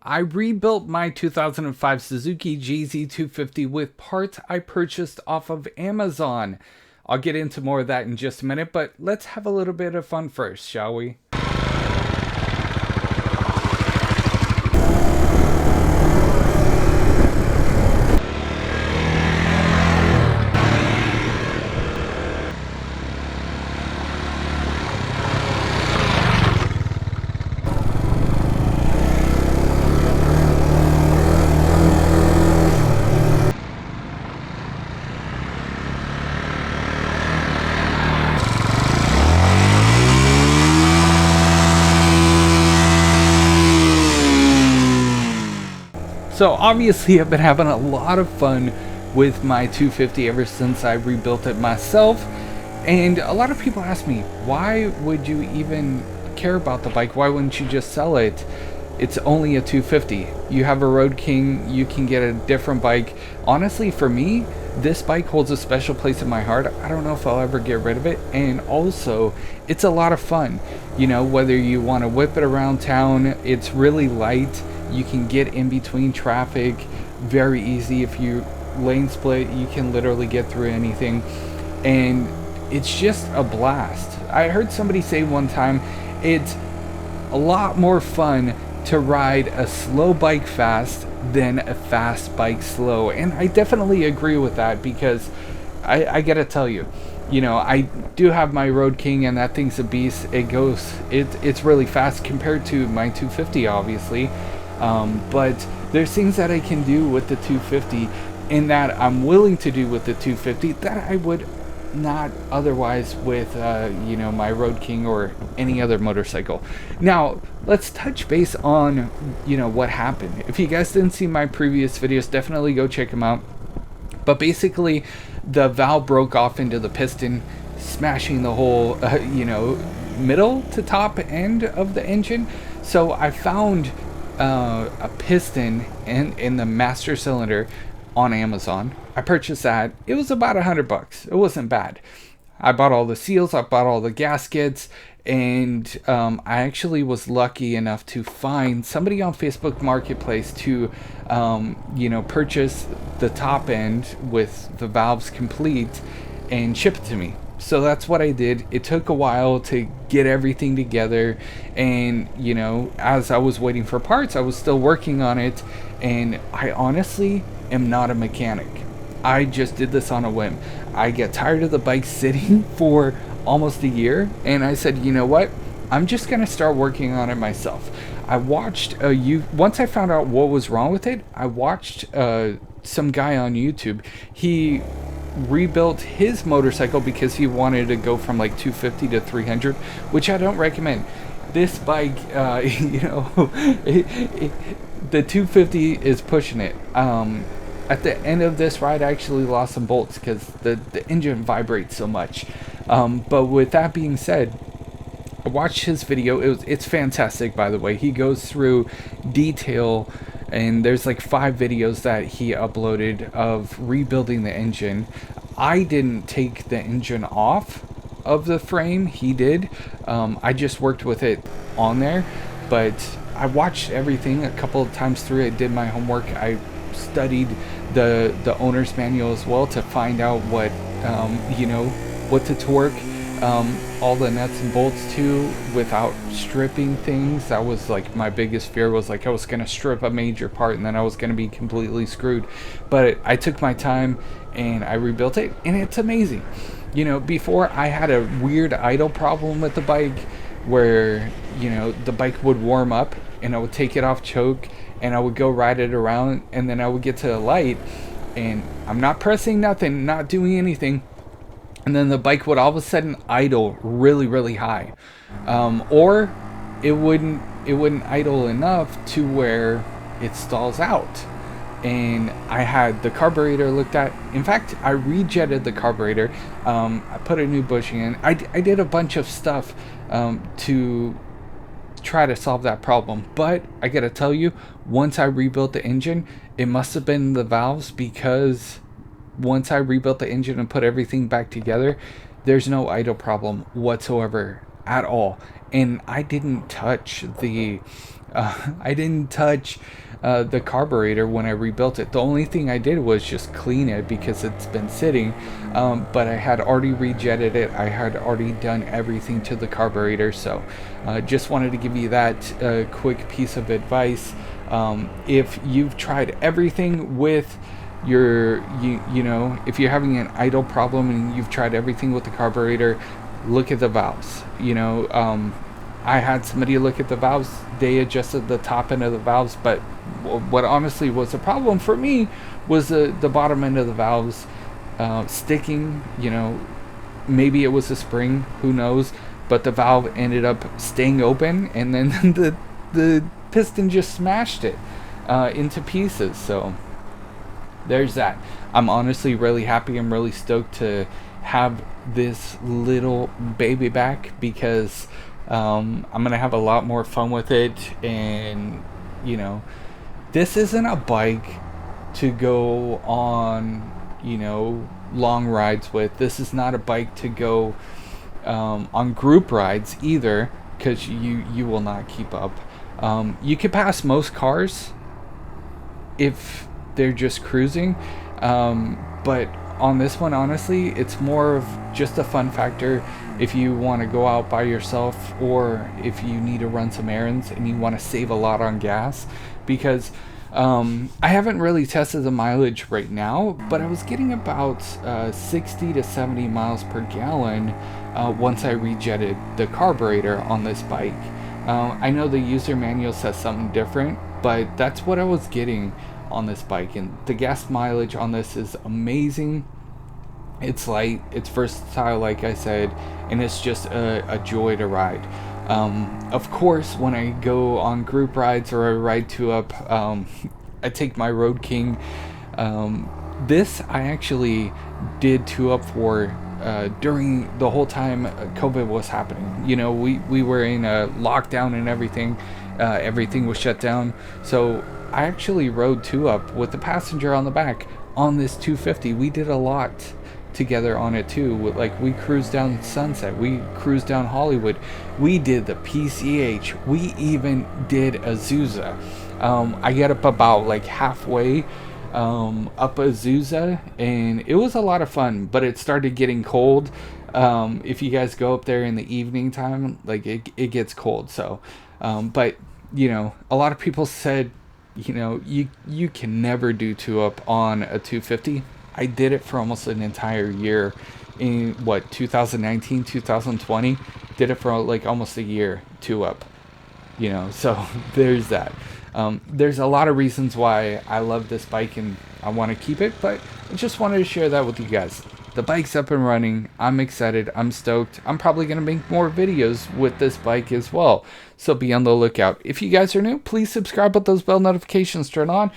I rebuilt my 2005 Suzuki GZ250 with parts I purchased off of Amazon. I'll get into more of that in just a minute, but let's have a little bit of fun first, shall we? So obviously I've been having a lot of fun with my 250 ever since I rebuilt it myself. And a lot of people ask me, why would you even care about the bike? Why wouldn't you just sell it? It's only a 250. You have a Road King, you can get a different bike. Honestly, for me, this bike holds a special place in my heart. I don't know if I'll ever get rid of it. And also, it's a lot of fun. You know, whether you want to whip it around town, it's really light. You can get in between traffic very easy. If you lane split, you can literally get through anything. And it's just a blast. I heard somebody say one time, it's a lot more fun to ride a slow bike fast than a fast bike slow. And I definitely agree with that, because I gotta tell you, you know, I do have my Road King, and that thing's a beast. It's really fast compared to my 250, obviously. But there's things that I can do with the 250, and that I'm willing to do with the 250 that I would not otherwise with you know, my Road King or any other motorcycle. Now let's touch base on, you know, what happened. If you guys didn't see my previous videos, definitely go check them out. But basically, the valve broke off into the piston, smashing the whole you know, middle to top end of the engine. So I found a piston in the master cylinder on Amazon. I purchased that. It was about $100. It wasn't bad. I bought all the seals, I bought all the gaskets, and I actually was lucky enough to find somebody on Facebook Marketplace to you know, purchase the top end with the valves complete and ship it to me. So that's what I did. It took a while to get everything together, and you know, as I was waiting for parts, I was still working on it. And I honestly am not a mechanic. I just did this on a whim. I get tired of the bike sitting for almost a year, and I said, you know what, I'm just gonna start working on it myself. I watched once I found out what was wrong with it, I watched some guy on YouTube. He rebuilt his motorcycle because he wanted to go from like 250 to 300, which I don't recommend. This bike, you know, the 250 is pushing it. At the end of this ride, I actually lost some bolts because the engine vibrates so much. But with that being said, I watched his video. It's fantastic, by the way. He goes through detail, and there's like 5 videos that he uploaded of rebuilding the engine. I didn't take the engine off of the frame. He did. I just worked with it on there, but I watched everything a couple of times through. I did my homework. I studied the owner's manual as well to find out what you know, what to torque all the nuts and bolts to without stripping things. That was like my biggest fear, was like I was gonna strip a major part and then I was gonna be completely screwed. But I took my time and I rebuilt it, and it's amazing. You know, before I had a weird idle problem with the bike where, you know, the bike would warm up and I would take it off choke and I would go ride it around, and then I would get to the light and I'm not pressing nothing, not doing anything, and then the bike would all of a sudden idle really high, or it wouldn't idle enough to where it stalls out. And I had the carburetor looked at. In fact, I rejetted the carburetor. I put a new bushing in. I did a bunch of stuff to try to solve that problem. But I gotta tell you, once I rebuilt the engine, it must have been the valves, because once I rebuilt the engine and put everything back together, there's no idle problem whatsoever at all. and I didn't touch the carburetor when I rebuilt it. The only thing I did was just clean it because it's been sitting, but I had already rejetted it. I had already done everything to the carburetor, so just wanted to give you that quick piece of advice. If you've tried everything with you know, if you're having an idle problem and you've tried everything with the carburetor, look at the valves. I had somebody look at the valves. They adjusted the top end of the valves, but what honestly was a problem for me was the bottom end of the valves sticking. Maybe it was a spring, who knows, but the valve ended up staying open, and then the piston just smashed it into pieces. So there's that. I'm honestly really happy. I'm really stoked to have this little baby back, because I'm gonna have a lot more fun with it. And this isn't a bike to go on long rides with. This is not a bike to go on group rides either, because you will not keep up. You can pass most cars if they're just cruising, but on this one, honestly, it's more of just a fun factor if you want to go out by yourself, or if you need to run some errands and you want to save a lot on gas. Because I haven't really tested the mileage right now, but I was getting about 60 to 70 miles per gallon once I rejetted the carburetor on this bike. I know the user manual says something different, but that's what I was getting on this bike, and the gas mileage on this is amazing. It's light, it's versatile, like I said, and it's just a joy to ride. Of course, when I go on group rides or I ride 2-up, I take my Road King. This I actually did 2-up for during the whole time COVID was happening. We were in a lockdown and everything. Everything was shut down, so I actually rode 2-up with the passenger on the back on this 250. We did a lot together on it too. Like, we cruised down Sunset, we cruised down Hollywood, we did the PCH, we even did Azusa. I got up about like halfway up Azusa, and it was a lot of fun, but it started getting cold. If you guys go up there in the evening time, like it gets cold. So but a lot of people said, you can never do 2-up on a 250. I did it for almost an entire year in 2019, 2020. Did it for like almost a year 2-up. So there's that. There's a lot of reasons why I love this bike and I want to keep it, but I just wanted to share that with you guys. The bike's up and running. I'm excited. I'm stoked. I'm probably going to make more videos with this bike as well, so be on the lookout. If you guys are new, please subscribe with those bell notifications turned on.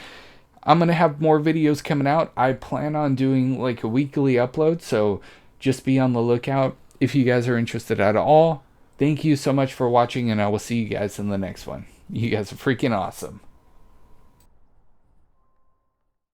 I'm going to have more videos coming out. I plan on doing like a weekly upload, so just be on the lookout if you guys are interested at all. Thank you so much for watching, and I will see you guys in the next one. You guys are freaking awesome.